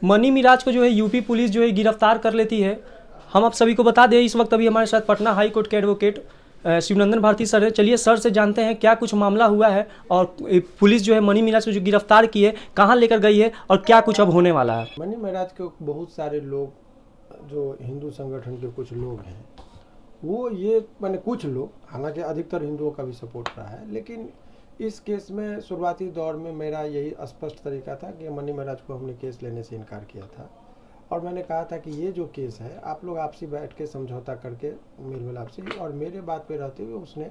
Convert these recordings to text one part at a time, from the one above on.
Money Miraj को जो है यूपी पुलिस जो है गिरफ्तार कर लेती है। हम आप सभी को बता दें, इस वक्त अभी हमारे साथ पटना हाई कोर्ट के एडवोकेट शिवनंदन भारती सर है। चलिए सर से जानते हैं क्या कुछ मामला हुआ है और पुलिस जो है मनी मिराज को जो गिरफ्तार की है कहाँ लेकर गई है और क्या कुछ अब होने वाला है। मनी मिराज के बहुत सारे लोग जो हिंदू संगठन के कुछ लोग हैं वो ये माने कुछ लोग, हालांकि अधिकतर हिंदुओं का भी सपोर्ट रहा है, लेकिन इस केस में शुरुआती दौर में मेरा यही स्पष्ट तरीका था कि मनी मिराज को हमने केस लेने से इनकार किया था और मैंने कहा था कि ये जो केस है आप लोग आपसी बैठ के समझौता करके मेल मिलाप से, और मेरे बात पे रहते हुए उसने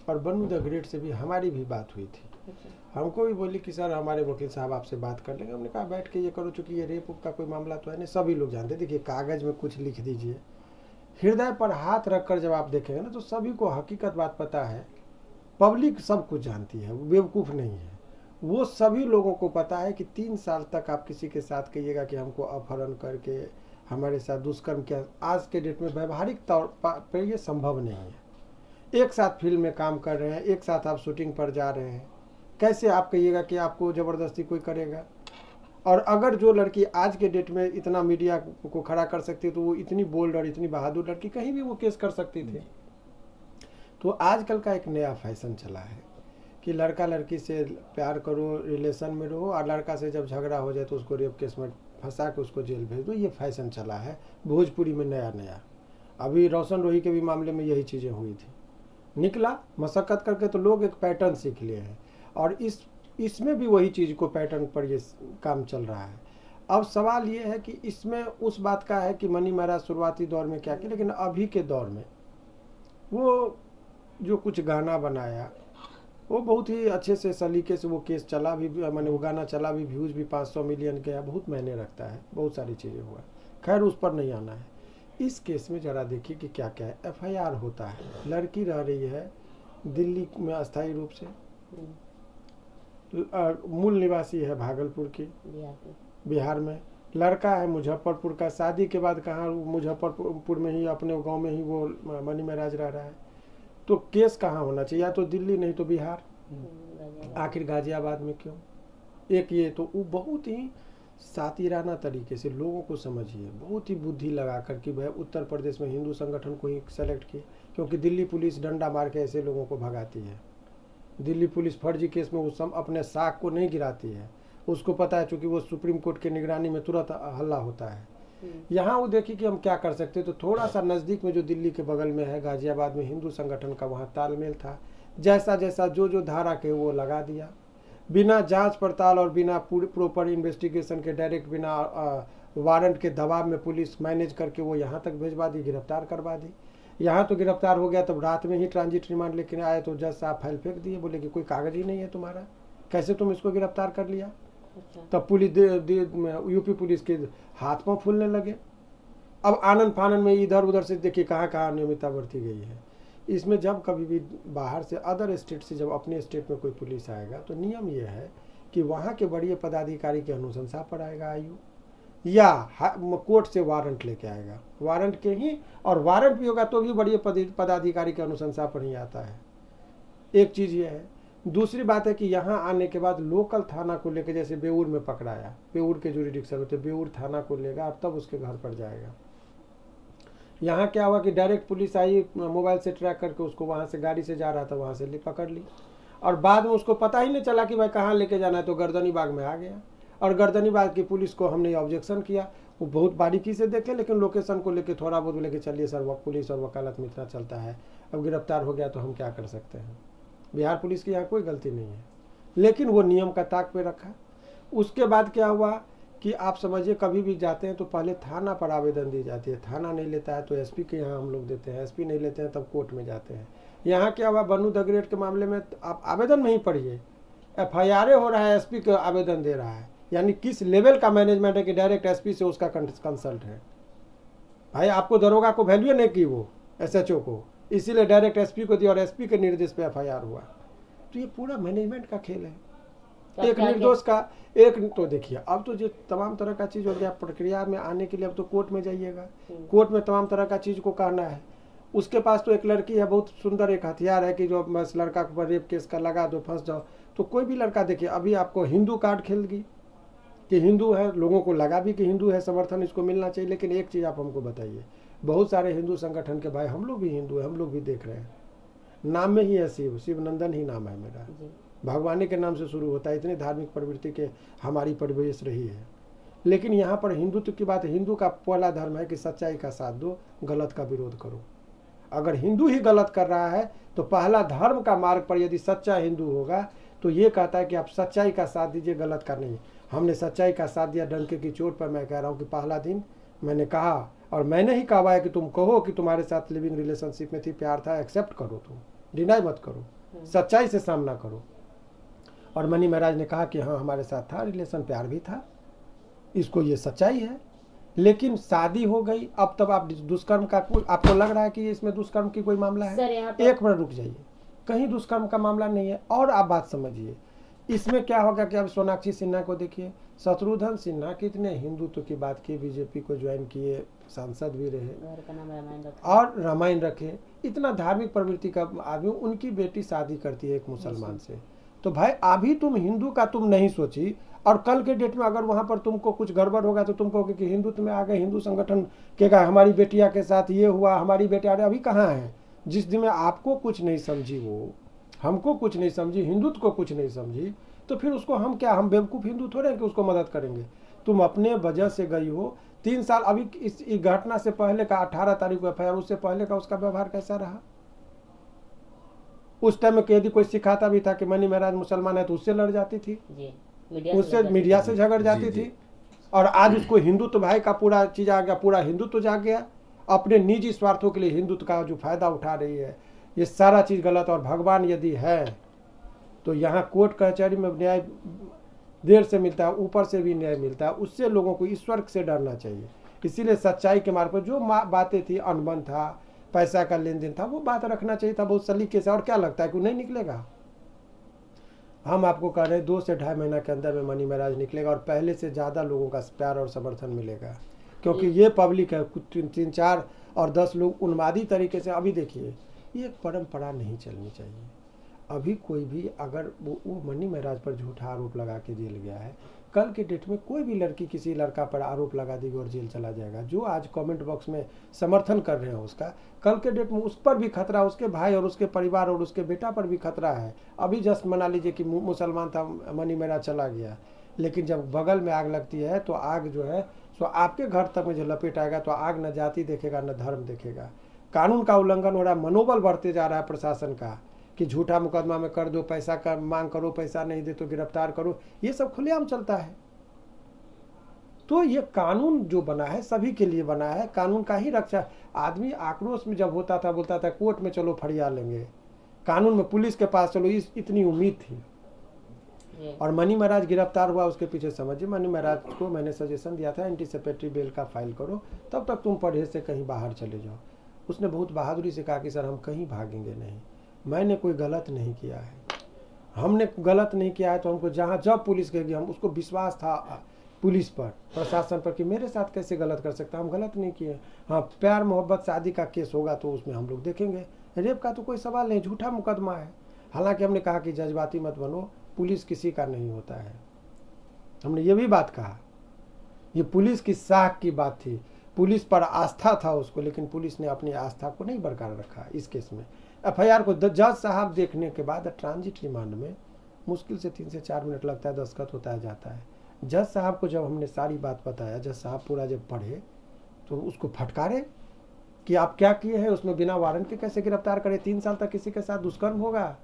और बनू द ग्रेट से भी हमारी भी बात हुई थी। हमको भी बोली कि सर हमारे वकील साहब आपसे बात कर लेंगे। हमने कहा बैठ के ये करो, चूँकि ये रेप का कोई मामला तो है नहीं, सभी लोग जानते। देखिए कागज़ में कुछ लिख दीजिए, हृदय पर हाथ रखकर जब आप देखेंगे ना तो सभी को हकीकत बात पता है। पब्लिक सब कुछ जानती है, बेवकूफ़ नहीं है। वो सभी लोगों को पता है कि 3 साल तक आप किसी के साथ कहिएगा कि हमको अपहरण करके हमारे साथ दुष्कर्म किया, आज के डेट में व्यवहारिक तौर पर ये संभव नहीं है। एक साथ फिल्म में काम कर रहे हैं, एक साथ आप शूटिंग पर जा रहे हैं, कैसे आप कहिएगा कि आपको ज़बरदस्ती कोई करेगा। और अगर जो लड़की आज के डेट में इतना मीडिया को खड़ा कर सकती है तो वो इतनी बोल्ड और इतनी बहादुर लड़की कहीं भी वो केस कर सकती थी। तो आजकल का एक नया फैशन चला है कि लड़का लड़की से प्यार करो, रिलेशन में रहो, और लड़का से जब झगड़ा हो जाए तो उसको रेप केस में फंसा के उसको जेल भेज दो। ये फैशन चला है भोजपुरी में नया नया। अभी रोशन रोही के भी मामले में यही चीज़ें हुई थी। निकला मशक्क़त करके तो लोग एक पैटर्न सीख लिए हैं और इसमें भी वही चीज़ को पैटर्न पर ये काम चल रहा है। अब सवाल ये है कि इसमें उस बात का है कि मनी मिराज शुरुआती दौर में क्या किया, लेकिन अभी के दौर में वो जो कुछ गाना बनाया वो बहुत ही अच्छे से सलीके से वो केस चला भी, मैंने वो गाना चला भी, व्यूज़ भी 500 मिलियन गया, बहुत मायने रखता है, बहुत सारी चीज़ें हुआ। खैर उस पर नहीं आना है। इस केस में ज़रा देखिए कि क्या क्या है। FIR होता है, लड़की रह रही है दिल्ली में अस्थायी रूप से, मूल निवासी है भागलपुर की, बिहार में। लड़का है मुजफ्फरपुर का, शादी के बाद कहाँ मुजफ्फरपुर में ही अपने गांव में ही वो मनी मिराज रह रहा है। तो केस कहाँ होना चाहिए, या तो दिल्ली नहीं तो बिहार, आखिर गाजियाबाद में क्यों। एक ये तो वो बहुत ही सातिराना तरीके से लोगों को समझिए, बहुत ही बुद्धि लगा कर कि भाई उत्तर प्रदेश में हिंदू संगठन को ही सेलेक्ट किए, क्योंकि दिल्ली पुलिस डंडा मार के ऐसे लोगों को भगाती है। दिल्ली पुलिस फर्जी केस में वो अपने साख को नहीं गिराती है, उसको पता है, चूँकि वो सुप्रीम कोर्ट के निगरानी में तुरंत हल्ला होता है। यहाँ वो देखिए कि हम क्या कर सकते हैं। तो थोड़ा सा नज़दीक में जो दिल्ली के बगल में है गाजियाबाद में, हिंदू संगठन का वहाँ तालमेल था, जैसा जैसा जो धारा के वो लगा दिया, बिना जांच पड़ताल और बिना प्रॉपर इन्वेस्टिगेशन के, डायरेक्ट बिना वारंट के दबाव में पुलिस मैनेज करके वो यहाँ तक भिजवा दी, गिरफ्तार करवा दी। यहाँ तो गिरफ्तार हो गया, तब रात में ही ट्रांजिट रिमांड लेकर आए तो जज साहब फाइल फेंक दिए, बोले कि कोई कागज ही नहीं है तुम्हारा, कैसे तुम इसको गिरफ्तार कर लिया। तब पुलिस यूपी पुलिस के हाथ पांव फूलने लगे। अब आनंद फानन में इधर उधर से देखिए कहाँ कहाँ अनियमितता बरती गई है। इसमें जब कभी भी बाहर से अदर स्टेट से जब अपने स्टेट में कोई पुलिस आएगा तो नियम यह है कि वहाँ के बड़े पदाधिकारी की अनुशंसा पर आएगा आयु, या कोर्ट से वारंट लेके आएगा, वारंट के ही, और वारंट भी होगा तो भी बड़े पदाधिकारी की अनुशंसा पर ही आता है। एक चीज़ ये है। दूसरी बात है कि यहाँ आने के बाद लोकल थाना को लेकर, जैसे बेऊर में पकड़ाया, बेऊर के जुरिडिक्शन होते, बेऊर थाना को लेगा और तब उसके घर पर जाएगा। यहाँ क्या हुआ कि डायरेक्ट पुलिस आई, मोबाइल से ट्रैक करके उसको, वहाँ से गाड़ी से जा रहा था वहाँ से पकड़ ली, और बाद में उसको पता ही नहीं चला कि भाई कहाँ लेके जाना है, तो गर्दनी बाग में आ गया। और गर्दनी बाग की पुलिस को हमने ऑब्जेक्शन किया, वो बहुत बारीकी से देखे, लेकिन लोकेशन को लेकर थोड़ा बहुत बोले कि चलिए सर पुलिस और वकालत में इतना चलता है, अब गिरफ्तार हो गया तो हम क्या कर सकते हैं। बिहार पुलिस की यहाँ कोई गलती नहीं है, लेकिन वो नियम का ताक पे रखा। उसके बाद क्या हुआ कि आप समझिए कभी भी जाते हैं तो पहले थाना पर आवेदन दी जाती है, थाना नहीं लेता है तो SP के यहाँ हम लोग देते हैं, SP नहीं लेते हैं तब कोर्ट में जाते हैं। यहाँ क्या हुआ बनू द ग्रेट के मामले में आप आवेदन में ही पढ़िए, FIR हो रहा है, SP का आवेदन दे रहा है, यानी किस लेवल का मैनेजमेंट है कि डायरेक्ट SP से उसका कंसल्ट है। भाई आपको दरोगा को वैल्यू नहीं की वो SHO को, इसीलिए डायरेक्ट SP को दिया और SP के निर्देश पे FIR हुआ। तो ये पूरा मैनेजमेंट का खेल है, एक निर्दोष का एक। तो देखिए अब तो जो तमाम तरह का चीज़ हो गया, प्रक्रिया में आने के लिए अब तो कोर्ट में जाइएगा, कोर्ट में तमाम तरह का चीज़ को कहना है। उसके पास तो एक लड़की है, बहुत सुंदर एक हथियार है कि जो बस लड़का को रेप केस का लगा दो, फंस जाओ। तो कोई भी लड़का देखिए, अभी आपको हिंदू कार्ड खेल गई, कि हिंदू है, लोगों को लगा भी कि हिंदू है, समर्थन इसको मिलना चाहिए। लेकिन एक चीज़ आप हमको बताइए, बहुत सारे हिंदू संगठन के भाई, हम लोग भी हिंदू हैं, हम लोग भी देख रहे हैं, नाम में ही है शिवनंदन ही नाम है मेरा, भगवानी के नाम से शुरू होता है। इतनी धार्मिक प्रवृत्ति के हमारी परिवेश रही है। लेकिन यहाँ पर हिंदुत्व की बात है। हिंदू का पहला धर्म है कि सच्चाई का साथ दो, गलत का विरोध करो। अगर हिंदू ही गलत कर रहा है तो पहला धर्म का मार्ग पर यदि सच्चा हिंदू होगा तो ये कहता है कि आप सच्चाई का साथ दीजिए, गलत का नहीं। हमने सच्चाई का साथ दिया डंके की चोट पर। मैं कह रहा हूँ कि पहला दिन मैंने कहा, और मैंने ही कहा है कि तुम कहो कि तुम्हारे साथ लिविंग रिलेशनशिप में थी, प्यार था, एक्सेप्ट करो, तुम डिनाई मत करो, सच्चाई से सामना करो। और मनी महाराज ने कहा कि हाँ हमारे साथ था रिलेशन, प्यार भी था, इसको ये सच्चाई है। लेकिन शादी हो गई, अब तब आप दुष्कर्म का कोई, आपको लग रहा है कि इसमें दुष्कर्म की कोई मामला है? एक मिनट रुक जाइए, कहीं दुष्कर्म का मामला नहीं है। और आप बात समझिए, इसमें क्या होगा कि अब सोनाक्षी सिन्हा को देखिए, शत्रुघ्न सिन्हा कितने हिंदुत्व की बात की, बीजेपी को ज्वाइन किए, सांसद भी रहे, घर का नाम रामायण और रामायण रखे, इतना धार्मिक प्रवृत्ति का आदमी, उनकी बेटी शादी करती है एक मुसलमान से। तो भाई अभी तुम हिंदू का तुम नहीं सोची, और कल के डेट में अगर वहां पर तुमको कुछ गड़बड़ होगा तो तुम कहोगे कि हिंदुत्व में आ गए, हिंदू संगठन के का हमारी बेटिया के साथ ये हुआ, हमारी बेटिया। अभी कहाँ है? जिस दिन में आपको कुछ नहीं समझी, वो हमको कुछ नहीं समझी, हिंदुत्व को कुछ नहीं समझी, तो फिर उसको हम क्या, हम बेवकूफ़ हिंदू थोड़े कि उसको मदद करेंगे। तुम अपने वजह से गई हो 3 साल। अभी इस घटना से पहले का 18 तारीख को FIR, उससे पहले का उसका व्यवहार कैसा रहा? उस टाइम में यदि कोई सिखाता भी था कि मनी महाराज मुसलमान है तो उससे लड़ जाती थी, उससे मीडिया से झगड़ जाती थी। और आज उसको हिंदुत्व भाई का पूरा चीज आ गया, पूरा हिंदुत्व जाग गया। अपने निजी स्वार्थों के लिए हिंदुत्व का जो फायदा उठा रही है, ये सारा चीज गलत। और भगवान यदि है तो यहाँ कोर्ट कचहरी में न्याय देर से मिलता है, ऊपर से भी न्याय मिलता है। उससे लोगों को ईश्वर से डरना चाहिए। इसीलिए सच्चाई के मार्ग पर जो बातें थी, अनबन था, पैसा का लेन देन था, वो बात रखना चाहिए था बहुत सलीके से। और क्या लगता है कि नहीं निकलेगा? हम आपको कह रहे हैं 2 से 2.5 महीना के अंदर में मनी महाराज निकलेगा, और पहले से ज़्यादा लोगों का प्यार और समर्थन मिलेगा। क्योंकि ये पब्लिक है, 3, 4 और 10 लोग उन्मादी तरीके से। अभी देखिए, ये परंपरा नहीं चलनी चाहिए। अभी कोई भी अगर वो मनी महाराज पर झूठा आरोप लगा के जेल गया है, कल के डेट में कोई भी लड़की किसी लड़का पर आरोप लगा देगी और जेल चला जाएगा। जो आज कमेंट बॉक्स में समर्थन कर रहे हैं उसका, कल के डेट में उस पर भी खतरा, उसके भाई और उसके परिवार और उसके बेटा पर भी खतरा है। अभी जस्ट मना लीजिए कि मुसलमान था, मनी महाराज चला गया, लेकिन जब बगल में आग लगती है तो आग जो है सो आपके घर तक में जो लपेट आएगा, तो आग न जाति देखेगा न धर्म देखेगा। कानून का उल्लंघन हो रहा है, मनोबल बढ़ते जा रहा है प्रशासन का कि झूठा मुकदमा में कर दो, पैसा का मांग करो, पैसा नहीं दे तो गिरफ्तार करो, ये सब खुलेआम चलता है। तो ये कानून जो बना है सभी के लिए बना है, कानून का ही रक्षा। आदमी आक्रोश में जब होता था, बोलता था कोर्ट में चलो फरियाद लेंगे, कानून में पुलिस के पास चलो, इतनी उम्मीद थी। और मनी महाराज गिरफ्तार हुआ, उसके पीछे समझिए मनी महाराज को मैंने सजेशन दिया था एंटीसिपेटरी बेल का फाइल करो, तब तक तुम परहेज से कहीं बाहर चले जाओ। उसने बहुत बहादुरी से कहा कि सर हम कहीं भागेंगे नहीं, मैंने कोई गलत नहीं किया है, हमने गलत नहीं किया है। तो हमको जहाँ जब पुलिस कहेगी, हम उसको विश्वास था पुलिस पर, प्रशासन पर कि मेरे साथ कैसे गलत कर सकता, हम गलत नहीं किए। हाँ, प्यार मोहब्बत शादी का केस होगा तो उसमें हम लोग देखेंगे, रेप का तो कोई सवाल नहीं, झूठा मुकदमा है। हालांकि हमने कहा कि जज्बाती मत बनो, पुलिस किसी का नहीं होता है, हमने ये भी बात कहा। ये पुलिस की साख की बात थी, पुलिस पर आस्था था उसको, लेकिन पुलिस ने अपनी आस्था को नहीं बरकरार रखा। इस केस में FIR को जज साहब देखने के बाद ट्रांजिट रिमांड में मुश्किल से 3 से 4 मिनट लगता है, दस्तखत होता है, जाता है। जज साहब को जब हमने सारी बात बताया, जज साहब पूरा जब पढ़े तो उसको फटकारे कि आप क्या किए हैं, उसमें बिना वारंट के कैसे गिरफ्तार करें, 3 साल तक किसी के साथ दुष्कर्म होगा।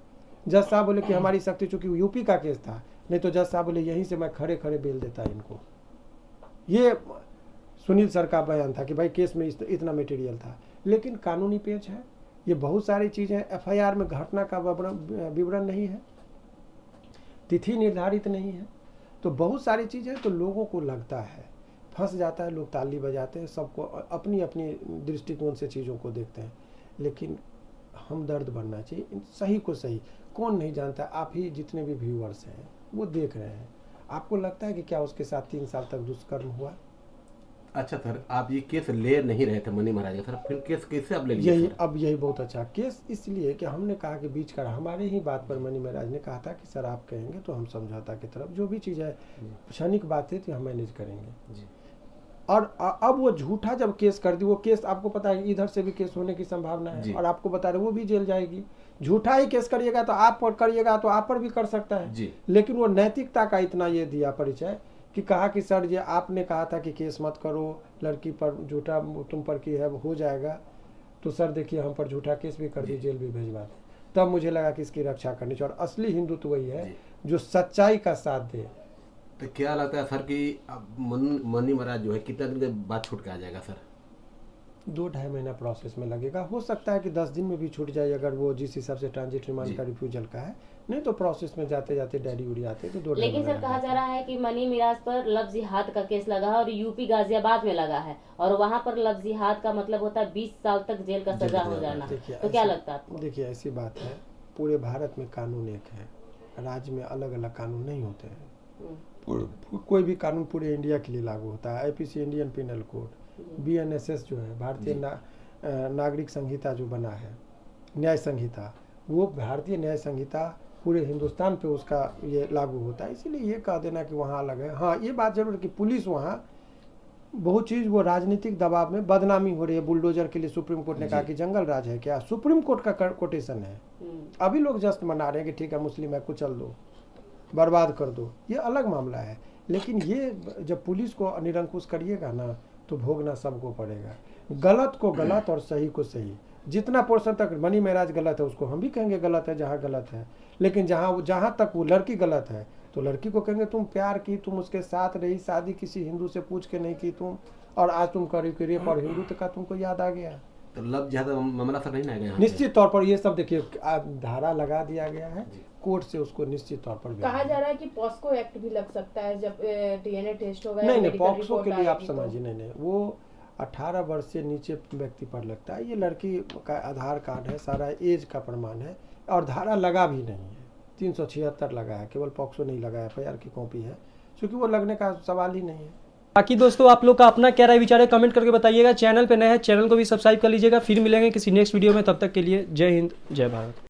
जज साहब बोले कि हमारी शक्ति, चूंकि यूपी का केस था, नहीं तो जज साहब बोले यहीं से मैं खड़े खड़े बेल देता इनको। ये सुनील सर का बयान था कि भाई केस में इतना मटेरियल था। लेकिन कानूनी पेच है, ये बहुत सारी चीज़ें FIR में घटना का विवरण नहीं है, तिथि निर्धारित नहीं है, तो बहुत सारी चीज़ें। तो लोगों को लगता है, फंस जाता है, लोग ताली बजाते हैं, सबको अपनी अपनी दृष्टिकोण से चीज़ों को देखते हैं। लेकिन हमदर्द बनना चाहिए, सही को सही कौन नहीं जानता। आप ही जितने भी व्यूअर्स हैं वो देख रहे हैं, आपको लगता है कि क्या उसके साथ 3 साल तक दुष्कर्म हुआ? अच्छा सर, आप ये केस ले नहीं रहे थे मनी महाराज का सर, फिर केस कैसे आप ले लिए यही सर? अब यही बहुत अच्छा केस इसलिए कि हमने कहा कि बीच का हमारे ही बात पर मनी महाराज ने कहा था कि सर आप कहेंगे तो हम समझौता की तरफ जो भी चीज़ है क्षणिक बात है तो हम मैनेज करेंगे जी। और अब वो झूठा जब केस कर दी, वो केस आपको पता है इधर से भी केस होने की संभावना जी। है और आपको बता रहे वो भी जेल जाएगी। झूठा ही केस करिएगा तो आप पर करिएगा तो आप पर भी कर सकता है जी। लेकिन वो नैतिकता का इतना ये दिया परिचय कि कहा कि सर ये आपने कहा था कि केस मत करो, लड़की पर झूठा तुम पर की है हो जाएगा, तो सर देखिए हम पर झूठा केस भी कर दी, जेल भी भिजवा दें। तब मुझे लगा कि इसकी रक्षा करनी चाहिए और असली हिंदू तो वही है जो सच्चाई का साथ दे। तो क्या लगता है सर कि अब मनी महाराज जो है कितना दिन के बाद छूट के आ जाएगा सर? 2-2.5 महीना प्रोसेस में लगेगा, हो सकता है कि 10 दिन में भी छूट जाए अगर वो जिस हिसाब से ट्रांजिट रिमांड का रिफ्यूजल का है, नहीं तो प्रोसेस में जाते जाते डैडी उड़ी आते तो 2-2.5 लेकिन सर कहा जा रहा है कि मनी मिराज पर लव जिहाद का केस लगा है और यूपी गाजियाबाद में लगा है और वहां पर लव जिहाद का मतलब होता है 20 साल तक जेल का सजा हो जाना। तो क्या लगता है आपको? देखिए ऐसी बात है, पूरे भारत में कानून एक है, राज्य में अलग अलग कानून नहीं होते हैं। कोई भी कानून पूरे इंडिया के लिए लागू होता है। IPC Indian penal code, BNSS जो है भारतीय नागरिक संहिता जो बना है, न्याय संहिता, वो भारतीय न्याय संहिता पूरे हिंदुस्तान पे उसका ये लागू होता है। इसीलिए ये कह देना कि वहाँ अलग है, हाँ ये बात जरूर कि पुलिस वहाँ बहुत चीज़ वो राजनीतिक दबाव में बदनामी हो रही है। बुलडोजर के लिए सुप्रीम कोर्ट ने कहा कि जंगल राज है क्या, सुप्रीम कोर्ट का कोटेशन है। अभी लोग जस्ट मना रहे हैं कि ठीक है मुस्लिम है कुचल दो, बर्बाद कर दो, ये अलग मामला है। लेकिन ये जब पुलिस को निरंकुश करिएगा ना तो भोगना सबको पड़ेगा। गलत को गलत और सही को सही, जितना पोर्शन तक मनी महाराज गलत है उसको हम भी कहेंगे गलत है जहाँ गलत है, लेकिन जहाँ तक वो लड़की गलत है तो लड़की को कहेंगे तुम प्यार की, तुम उसके साथ रही, शादी किसी हिंदू से पूछ के नहीं की तुम, और आज तुम करी रेप और हिंदू का तुमको याद आ गया। तो लव जिहाद मामला सर नहीं ना आएगा? निश्चित तौर पर ये सब देखिए धारा लगा दिया गया है कोर्ट से, उसको निश्चित तौर पर कहा जा रहा है कि पॉस्को एक्ट भी लग सकता है जब डीएनए टेस्ट होगा। नहीं पॉक्सो के लिए आप समझिए, नहीं वो 18 वर्ष से नीचे व्यक्ति पर लगता है। ये लड़की का आधार कार्ड है, सारा एज का प्रमाण है और धारा लगा भी नहीं है, 376 लगा है, केवल पॉक्सो नहीं लगा है, एफआईआर की कॉपी है, क्योंकि वो लगने का सवाल ही नहीं है। बाकी दोस्तों आप लोग का अपना क्या राय विचार है कमेंट करके बताइएगा। चैनल पे नए हैं, चैनल को भी सब्सक्राइब कर लीजिएगा। फिर मिलेंगे किसी नेक्स्ट वीडियो में, तब तक के लिए जय हिंद जय भारत।